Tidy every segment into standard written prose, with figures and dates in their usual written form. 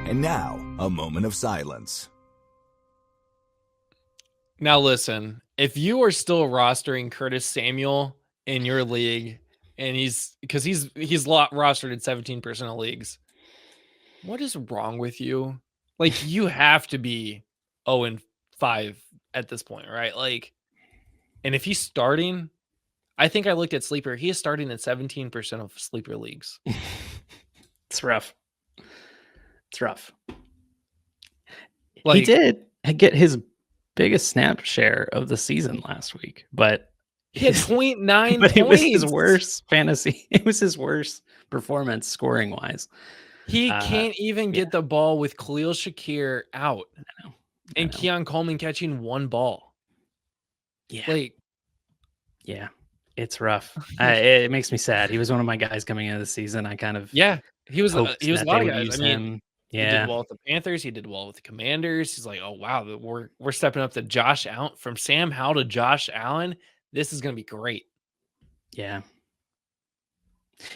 And now, a moment of silence. Now listen, if you are still rostering Curtis Samuel in your league, and he's rostered in 17% of leagues, what is wrong with you? Like, you have to be 0-5 at this point, right? Like, and if he's starting, I think I looked at Sleeper. He is starting in 17% of Sleeper leagues. It's rough. It's rough. Like, he did get his biggest snap share of the season last week, but he had 0.9 but points. it was his worst fantasy. It was his worst performance scoring wise. He can't even get the ball with Khalil Shakir out. I know. And Keon Coleman catching one ball. Yeah, it's rough. It makes me sad. He was one of my guys coming into the season. I kind of he was a lot of guys. I mean, him. He did well with the Panthers. He did well with the Commanders. He's like, oh wow, we're stepping up to Josh Allen, from Sam Howell to Josh Allen. This is going to be great. Yeah.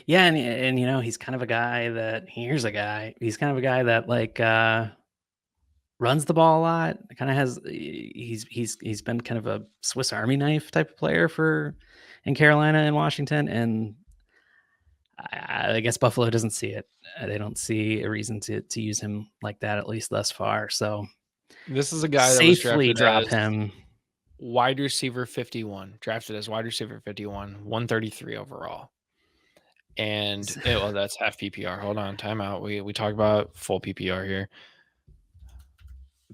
Yeah, and you know, he's kind of a guy that he's kind of a guy that like runs the ball a lot. Kind of has he's been kind of a Swiss Army knife type of player in Carolina and Washington, and I guess Buffalo doesn't see it. They don't see a reason to use him like that, at least thus far. So this is a guy that safely was drop him. Wide receiver 51, drafted as wide receiver 51, 133 overall. And that's half PPR. Hold on, timeout. We talk about full PPR here.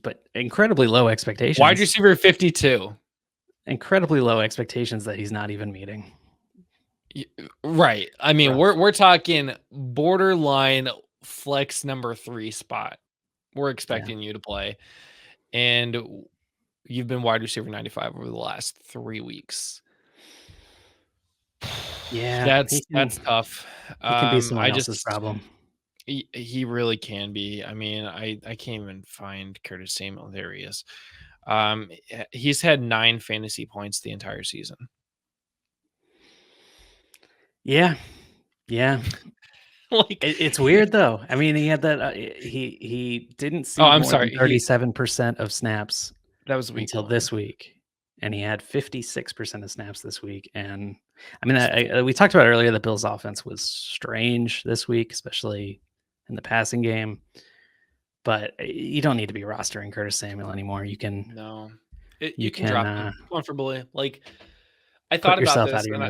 But incredibly low expectations. Wide receiver 52. Incredibly low expectations that he's not even meeting. Right. I mean, we're talking borderline flex number 3 spot. We're expecting you to play. And you've been wide receiver 95 over the last 3 weeks. Yeah, that's tough. He can be someone else's problem. He really can be. I mean, I can't even find Curtis Samuel. There he is. He's had 9 fantasy points the entire season. Yeah. Like it's weird though. I mean, he had that. He didn't see. 37% of snaps. That was until this week, and he had 56% of snaps this week. And I mean, we talked about earlier that Bill's offense was strange this week, especially in the passing game. But you don't need to be rostering Curtis Samuel anymore. You can you can drop him comfortably. Like, I thought about this, and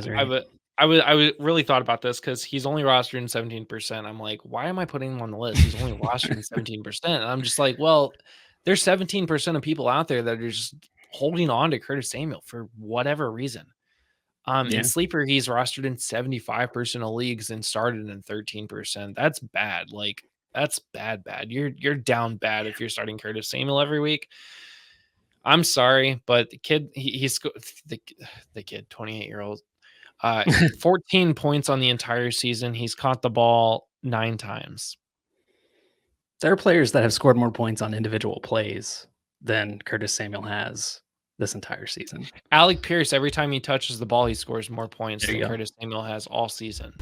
I really thought about this because he's only rostered in 17%. I'm like, why am I putting him on the list? He's only rostered in 17%. And I'm just like, well, there's 17% of people out there that are just holding on to Curtis Samuel for whatever reason. In Sleeper, he's rostered in 75% of leagues and started in 13%. That's bad. Like, that's bad. You're down bad if you're starting Curtis Samuel every week. I'm sorry, but the kid, he's the kid, 28-year-old, 14 points on the entire season. He's caught the ball 9 times. There are players that have scored more points on individual plays than Curtis Samuel has this entire season. Alec Pierce, every time he touches the ball, he scores more points than Curtis Samuel has all season.